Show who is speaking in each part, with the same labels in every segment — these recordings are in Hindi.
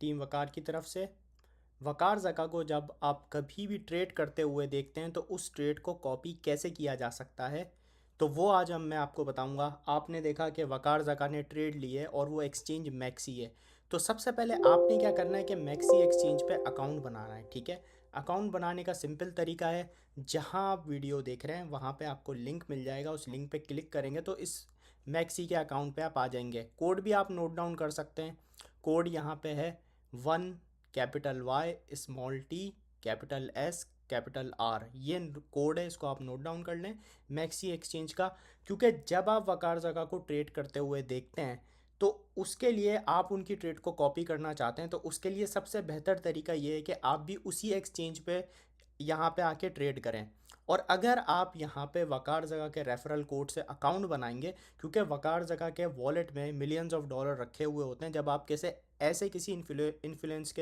Speaker 1: टीम वकार की तरफ से। वकार जका को जब आप कभी भी ट्रेड करते हुए देखते हैं तो उस ट्रेड को कॉपी कैसे किया जा सकता है, तो वो आज मैं आपको बताऊंगा। आपने देखा कि वकार जका ने ट्रेड ली है और वो एक्सचेंज मैक्सी है। तो सबसे पहले आपने क्या करना है कि मैक्सी एक्सचेंज पे अकाउंट बनाना है। ठीक है, अकाउंट बनाने का सिंपल तरीका है, जहां आप वीडियो देख रहे हैं वहां पे आपको लिंक मिल जाएगा। उस लिंक पे क्लिक करेंगे तो इस मैक्सी के अकाउंट पे आप आ जाएंगे। कोड भी आप नोट डाउन कर सकते हैं। कोड यहाँ पे है 1 capital Y small T capital S capital R, ये कोड है, इसको आप नोट डाउन कर लें मैक्सी एक्सचेंज का। क्योंकि जब आप वकार जगह को ट्रेड करते हुए देखते हैं तो उसके लिए आप उनकी ट्रेड को कॉपी करना चाहते हैं, तो उसके लिए सबसे बेहतर तरीका ये है कि आप भी उसी एक्सचेंज पे यहाँ पे आके ट्रेड करें। और अगर आप यहाँ पे वकार जगह के रेफरल कोड से अकाउंट बनाएंगे, क्योंकि वकार जगह के वॉलेट में मिलियंस ऑफ डॉलर रखे हुए होते हैं, जब आप कैसे ऐसे किसी इन्फ्लुएंसर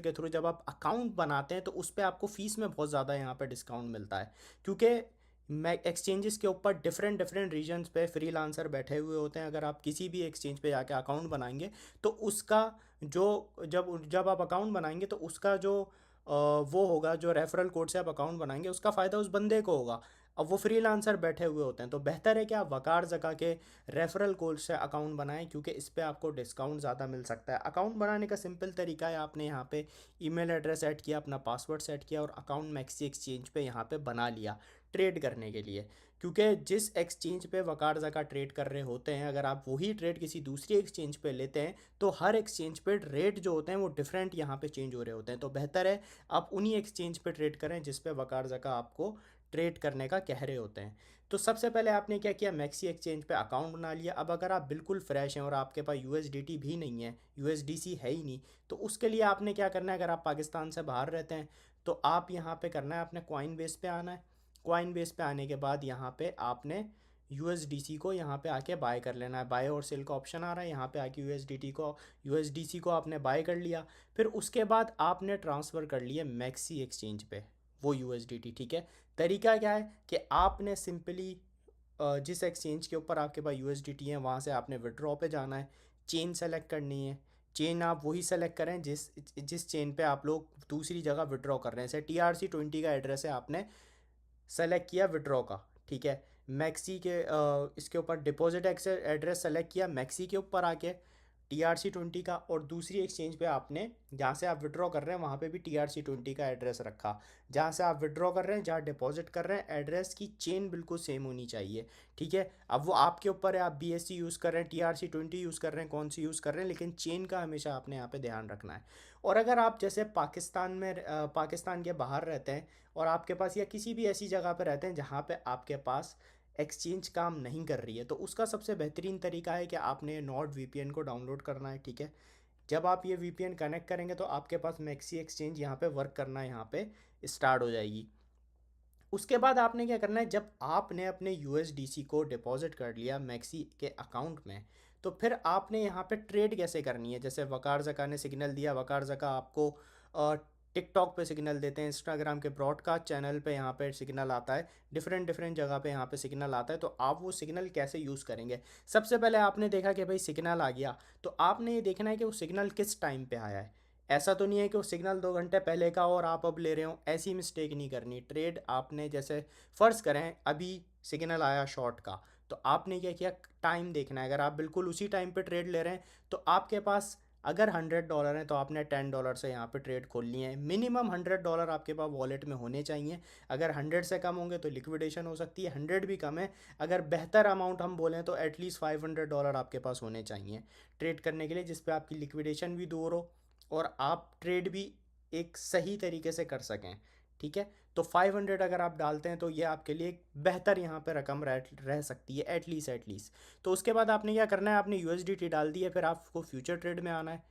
Speaker 1: के थ्रू जब आप अकाउंट बनाते हैं तो उस पर आपको फीस में बहुत ज़्यादा यहाँ पे डिस्काउंट मिलता है। क्योंकि मैं एक्सचेंजेस के ऊपर डिफरेंट डिफरेंट रीजन्स पे फ्रीलांसर बैठे हुए होते हैं। अगर आप किसी भी एक्सचेंज पे जाके अकाउंट बनाएंगे तो उसका जो जब जब आप अकाउंट बनाएंगे तो उसका जो वो होगा, जो रेफरल कोड से आप अकाउंट बनाएंगे उसका फ़ायदा उस बंदे को होगा। अब वो फ्रीलांसर बैठे हुए होते हैं, तो बेहतर है कि आप वकार जका के रेफरल कोड से अकाउंट बनाएं, क्योंकि इस पे आपको डिस्काउंट ज़्यादा मिल सकता है। अकाउंट बनाने का सिंपल तरीका है, आपने यहाँ पे ईमेल एड्रेस सेट किया, अपना पासवर्ड सेट किया और अकाउंट मैक्सी एक्सचेंज पे यहाँ पे बना लिया ट्रेड करने के लिए। क्योंकि जिस एक्सचेंज पे वकार जका ट्रेड कर रहे होते हैं, अगर आप वही ट्रेड किसी दूसरी एक्सचेंज पे लेते हैं तो हर एक्सचेंज पे रेट जो होते हैं वो डिफरेंट यहाँ पे चेंज हो रहे होते हैं। तो बेहतर है आप उन्हीं एक्सचेंज पे ट्रेड करें जिस पे वकार जका आपको ट्रेड करने का कह रहे होते हैं। तो सबसे पहले आपने क्या किया, मैक्सी एक्सचेंज पे अकाउंट बना लिया। अब अगर आप बिल्कुल फ्रेश हैं और आपके पास यूएसडीटी भी नहीं है, यूएसडीसी है ही नहीं, तो उसके लिए आपने क्या करना है, अगर आप पाकिस्तान से बाहर रहते हैं तो आप यहाँ पे करना है, आपने कॉइन बेस पे आना है। कॉइन बेस पे आने के बाद यहाँ पे आपने यूएसडीसी को यहाँ पे आके बाय कर लेना है। बाय और सेल का ऑप्शन आ रहा है, यहाँ पे आके यूएसडीसी को आपने बाय कर लिया। फिर उसके बाद आपने ट्रांसफ़र कर लिया मैक्सी एक्सचेंज पे वो यूएसडीटी। ठीक है, तरीका क्या है कि आपने सिंपली जिस एक्सचेंज के ऊपर आपके पास यूएसडीटी है वहाँ से आपने विड्रॉ पे जाना है, चेन सेलेक्ट करनी है। चेन आप वही सेलेक्ट करें जिस जिस चेन पे आप लोग दूसरी जगह विड्रॉ कर रहे हैं। जैसे TRC20 का एड्रेस है, आपने सेलेक्ट किया विड्रॉ का। ठीक है, मैक्सी के इसके ऊपर डिपॉजिट एड्रेस सेलेक्ट किया मैक्सी के ऊपर आके TRC20 का, और दूसरी एक्सचेंज पे आपने जहाँ से आप विड्रॉ कर रहे हैं वहाँ पे भी TRC20 का एड्रेस रखा। जहाँ से आप विड्रॉ कर रहे हैं, जहाँ डिपॉजिट कर रहे हैं, एड्रेस की चेन बिल्कुल सेम होनी चाहिए। ठीक है, अब वो आपके ऊपर है, आप BSC यूज़ कर रहे हैं, TRC20 यूज़ कर रहे हैं, कौन सी यूज़ कर रहे हैं, लेकिन चेन का हमेशा आपने यहाँ पे ध्यान रखना है। और अगर आप जैसे पाकिस्तान के बाहर रहते हैं और आपके पास या किसी भी ऐसी जगह पर रहते हैं जहाँ पे आपके पास एक्सचेंज काम नहीं कर रही है, तो उसका सबसे बेहतरीन तरीका है कि आपने नॉट VPN को डाउनलोड करना है। ठीक है, जब आप ये VPN कनेक्ट करेंगे तो आपके पास मैक्सी एक्सचेंज यहाँ पे वर्क करना यहाँ पे स्टार्ट हो जाएगी। उसके बाद आपने क्या करना है, जब आपने अपने USDC को डिपॉजिट कर लिया मैक्सी के अकाउंट में, तो फिर आपने यहाँ पे ट्रेड कैसे करनी है। जैसे वकार जका ने सिग्नल दिया, वकार जका आपको टिकटॉक पे सिग्नल देते हैं, इंस्टाग्राम के ब्रॉडकास्ट चैनल पे यहाँ पे सिग्नल आता है, डिफरेंट डिफरेंट जगह पे यहाँ पे सिग्नल आता है। तो आप वो सिग्नल कैसे यूज़ करेंगे, सबसे पहले आपने देखा कि भाई सिग्नल आ गया, तो आपने ये देखना है कि वो सिग्नल किस टाइम पे आया है। ऐसा तो नहीं है कि वो सिग्नल 2 घंटे पहले का और आप अब ले रहे हो, ऐसी मिस्टेक नहीं करनी। ट्रेड आपने जैसे फ़र्ज़ करें अभी सिग्नल आया शॉर्ट का, तो आपने क्या किया, टाइम देखना है। अगर आप बिल्कुल उसी टाइम पे ट्रेड ले रहे हैं तो आपके पास अगर $100 हैं तो आपने $10 से यहाँ पे ट्रेड खोल लिए हैं। मिनिमम $100 आपके पास वॉलेट में होने चाहिए। अगर 100 से कम होंगे तो लिक्विडेशन हो सकती है, 100 भी कम है, अगर बेहतर अमाउंट हम बोलें तो एटलीस्ट $500 आपके पास होने चाहिए ट्रेड करने के लिए, जिस पे आपकी लिक्विडेशन भी दूर हो और आप ट्रेड भी एक सही तरीके से कर सकें। ठीक है, तो 500 अगर आप डालते हैं तो ये आपके लिए एक बेहतर यहाँ पे रकम रह सकती है एटलीस्ट। तो उसके बाद आपने क्या करना है, आपने USDT डाल दी है, फिर आपको फ्यूचर ट्रेड में आना है।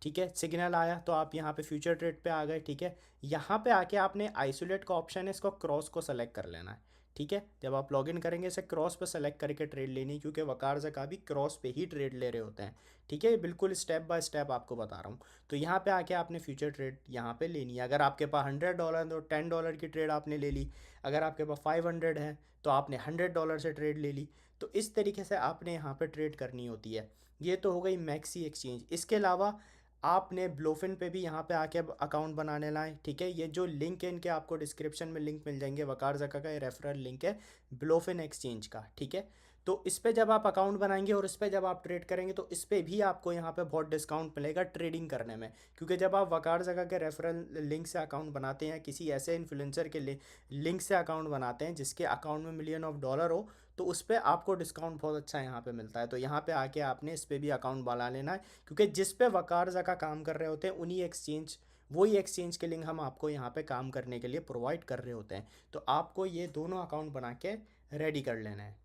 Speaker 1: ठीक है, सिग्नल आया तो आप यहाँ पे फ्यूचर ट्रेड पे आ गए। ठीक है, यहाँ पे आके आपने आइसोलेट का ऑप्शन है, इसको क्रॉस को सेलेक्ट कर लेना है। ठीक है, जब आप लॉगिन करेंगे इसे क्रॉस पे सेलेक्ट करके ट्रेड लेनी है, क्योंकि वकार जका भी क्रॉस पे ही ट्रेड ले रहे होते हैं। ठीक है, बिल्कुल स्टेप बाय स्टेप आपको बता रहा हूँ। तो यहाँ पे आके आपने फ्यूचर ट्रेड यहाँ पे लेनी है। अगर आपके पास $100 तो $10 की ट्रेड आपने ले ली, अगर आपके पास 500 है तो आपने $100 से ट्रेड ले ली। तो इस तरीके से आपने यहाँ पे ट्रेड करनी होती है। ये तो हो गई मैक्सी एक्सचेंज। इसके अलावा आपने ब्लोफिन पे भी यहाँ पे आके अकाउंट बनाने लाए, ठीक है। ये जो लिंक है इनके आपको डिस्क्रिप्शन में लिंक मिल जाएंगे, वकार जका का ये रेफरल लिंक है ब्लोफिन एक्सचेंज का, ठीक है। तो इस पे जब आप अकाउंट बनाएंगे और इस पे जब आप ट्रेड करेंगे तो इस पे भी आपको यहाँ पे बहुत डिस्काउंट मिलेगा ट्रेडिंग करने में, क्योंकि जब आप वकार जगह के रेफरल लिंक से अकाउंट बनाते हैं, किसी ऐसे इन्फ्लुएंसर के लिंक से अकाउंट बनाते हैं जिसके अकाउंट में मिलियन ऑफ डॉलर हो, तो उस पर आपको डिस्काउंट बहुत अच्छा यहाँ पे मिलता है। तो यहाँ पे आके आपने इस पे भी अकाउंट बना लेना है, क्योंकि जिस पे वकार जका काम कर रहे होते हैं उन्हीं एक्सचेंज, वही एक्सचेंज के लिंक हम आपको यहाँ पे काम करने के लिए प्रोवाइड कर रहे होते हैं। तो आपको ये दोनों अकाउंट बना के रेडी कर लेना है।